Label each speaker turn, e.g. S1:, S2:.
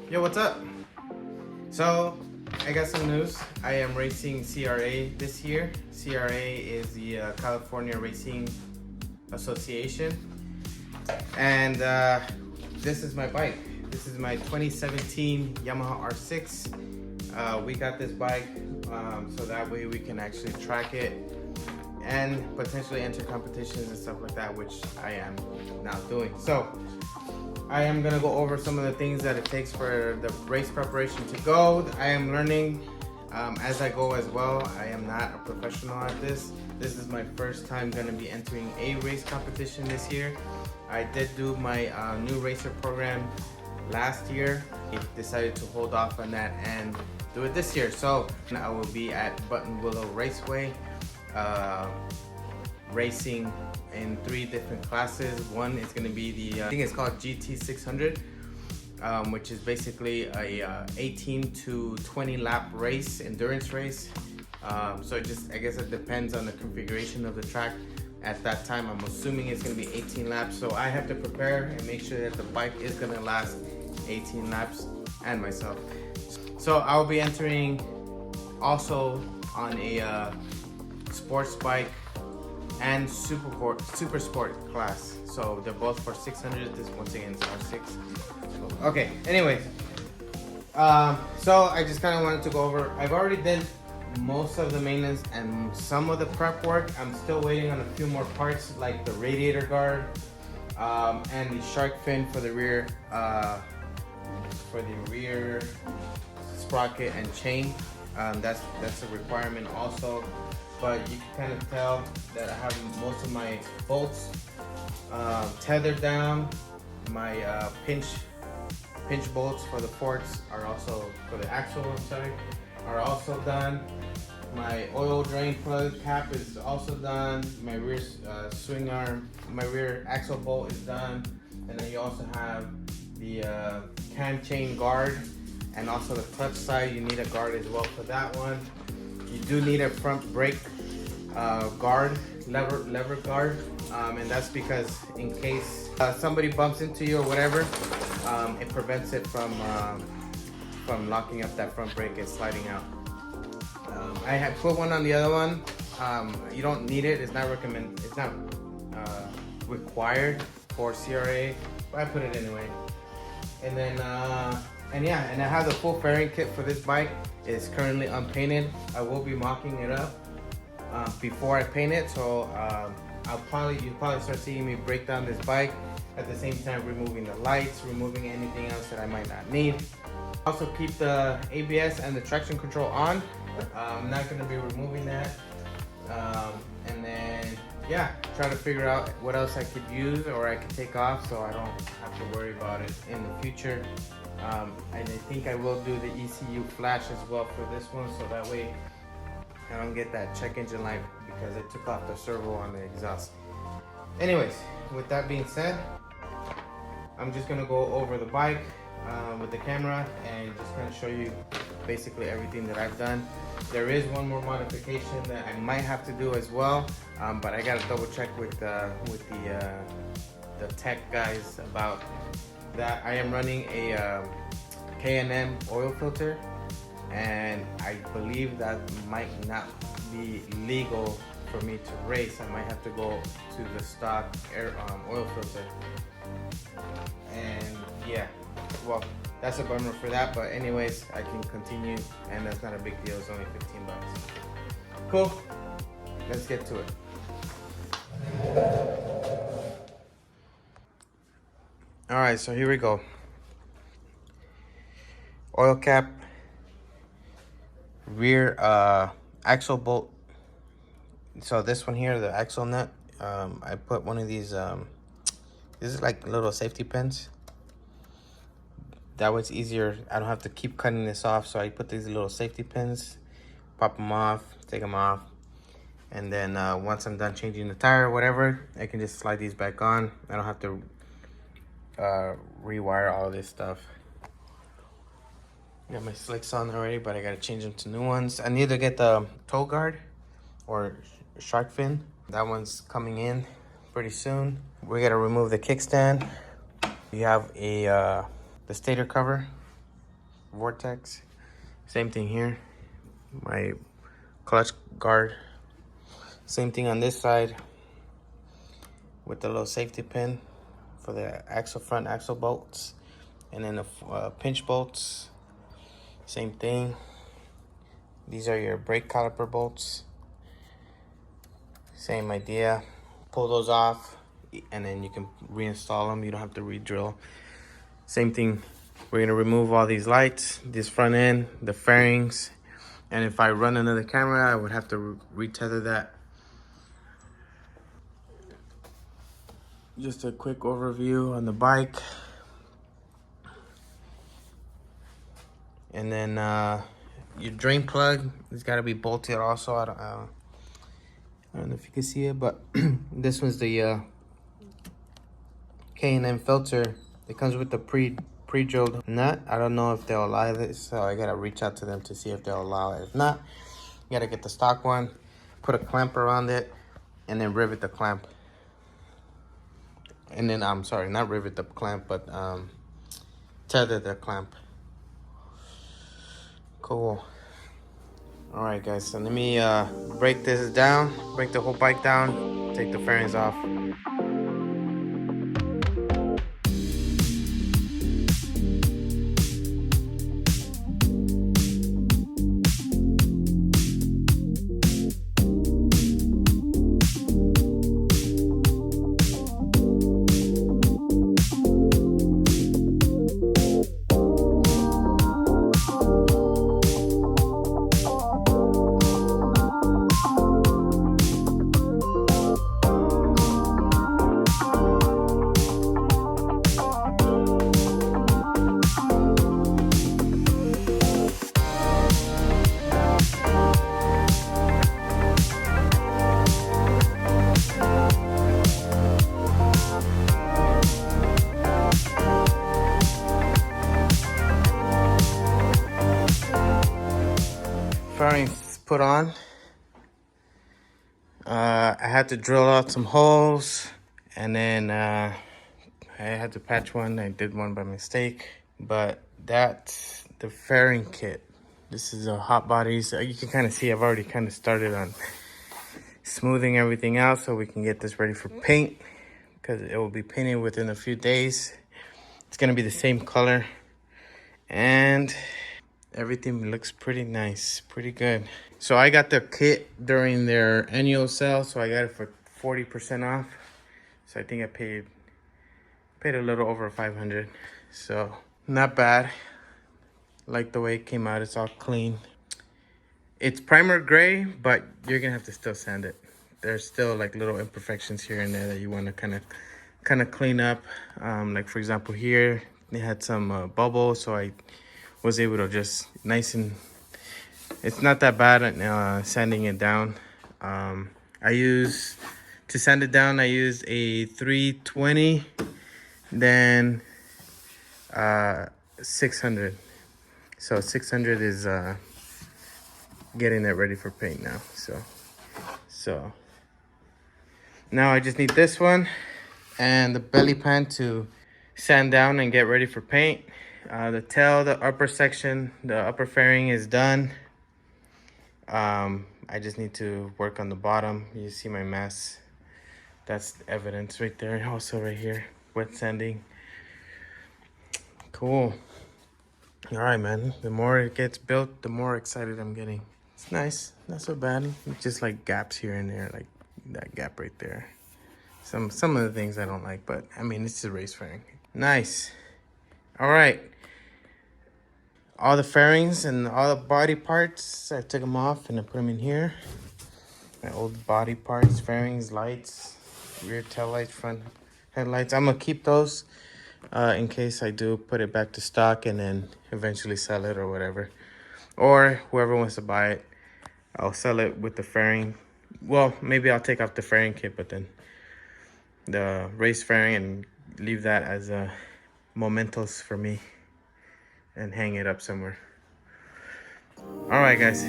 S1: Yo, what's up? So, I got some news. I am racing CRA this year. CRA is the California Racing Association. And this is my bike. This is my 2017 Yamaha R6. We got this bike so that way we can actually track it and potentially enter competitions and stuff like that, which I am now doing. So I am gonna go over some of the things that it takes for the race preparation to go. I am learning as I go as well. I am not a professional at this. This is my first time gonna be entering a race competition this year. I did do my new racer program last year. I decided to hold off on that and do it this year. So I will be at Button Willow Raceway racing in 3 different classes. One is going to be the I think it's called GT 600, which is basically a 18 to 20 lap race, endurance race. So I guess it depends on the configuration of the track at that time. I'm assuming it's going to be 18 laps, so I have to prepare and make sure that the bike is going to last 18 laps, and myself. So I'll be entering also on a sports bike and super sport class. So they're both for 600. This once again is R6. Okay, anyways, so I just kind of wanted to go over. I've already did most of the maintenance and some of the prep work. I'm still waiting on a few more parts, like the radiator guard and the shark fin for the rear sprocket and chain. That's a requirement also. But you can kind of tell that I have most of my bolts tethered down. My pinch bolts for the forks are also, for the axle, are also done. My oil drain plug cap is also done. My rear swing arm, my rear axle bolt is done. And then you also have the cam chain guard, and also the clutch side. You need a guard as well for that one. You do need a front brake guard, lever guard, and that's because in case somebody bumps into you or whatever, it prevents it from locking up that front brake and sliding out. I have put one on the other one. You don't need it. It's not recommended. It's not required for CRA, but I put it anyway. And then and I have the full fairing kit for this bike. It's currently unpainted. I will be mocking it up before I paint it, so you'll probably start seeing me break down this bike at the same time removing the lights, removing anything else that I might not need. Also keep the ABS and the traction control on. I'm not going to be removing that, and then try to figure out what else I could use or I could take off so I don't have to worry about it in the future. And I think I will do the ECU flash as well for this one, so that way I don't get that check engine light because it took off the servo on the exhaust. Anyways, with that being said, I'm just gonna go over the bike with the camera and just kind of show you basically everything that I've done. There is one more modification that I might have to do as well, but I gotta double check with the tech guys about that. I am running a K&N oil filter, and I believe that might not be legal for me to race. I might have to go to the stock oil filter, and well, that's a bummer for that, but anyways, I can continue, and that's not a big deal. It's only 15 bucks. Cool, let's get to it. All right, so here we go. Oil cap, rear axle bolt. So this one here, the axle nut, I put one of these, this is like little safety pins. That way it's easier. I don't have to keep cutting this off, so I put these little safety pins, pop them off, take them off, and then once I'm done changing the tire or whatever, I can just slide these back on. I don't have to rewire all this stuff. Got my slicks on already, but I gotta change them to new ones. I need to get the toe guard or shark fin. That one's coming in pretty soon. We gotta remove the kickstand. You have a the stator cover Vortex. Same thing here. My clutch guard. Same thing on this side with the little safety pin for the front axle bolts, and then the pinch bolts. Same thing. These are your brake caliper bolts. Same idea. Pull those off, and then you can reinstall them. You don't have to re-drill. Same thing. We're gonna remove all these lights, this front end, the fairings, and if I run another camera, I would have to retether that. Just a quick overview on the bike. And then your drain plug has got to be bolted also. I don't know if you can see it, but this one's the K&N filter. It comes with the pre-drilled nut. I don't know if they'll allow this, so I gotta reach out to them to see if they'll allow it. If not, you gotta get the stock one, put a clamp around it, and then rivet the clamp. And then, I'm sorry, not rivet the clamp, but tether the clamp. Cool. All right, guys, so let me break this down, break the whole bike down, take the fairings off. Fairings put on. I had to drill out some holes, and then I had to patch one. I did one by mistake, but that's the fairing kit. This is a hot body, so you can kind of see I've already kind of started on smoothing everything out so we can get this ready for paint, because it will be painted within a few days. It's gonna be the same color, and everything looks pretty nice, pretty good. So I got the kit during their annual sale, so I got it for 40% off. So I think I paid a little over 500. So not bad. Like the way it came out, it's all clean. It's primer gray, but you're gonna have to still sand it. There's still like little imperfections here and there that you want to kind of clean up. Like for example here, they had some bubbles, so I was able to just it's not that bad at sanding it down. To sand it down, I used a 320, then 600. So 600 is getting it ready for paint now. So now I just need this one and the belly pan to sand down and get ready for paint. The tail, the upper section, the upper fairing is done. I just need to work on the bottom. You see my mess. That's evidence right there. Also right here, wet sanding. Cool. All right, man. The more it gets built, the more excited I'm getting. It's nice, not so bad. Just like gaps here and there, like that gap right there. Some of the things I don't like, but I mean, it's a race fairing. Nice. All right. All the fairings and all the body parts, I took them off and I put them in here. My old body parts, fairings, lights, rear tail lights, front headlights. I'm gonna keep those in case I do put it back to stock and then eventually sell it or whatever. Or whoever wants to buy it, I'll sell it with the fairing. Well, maybe I'll take off the fairing kit, but then the race fairing and leave that as a mementos for me and hang it up somewhere. All right, guys.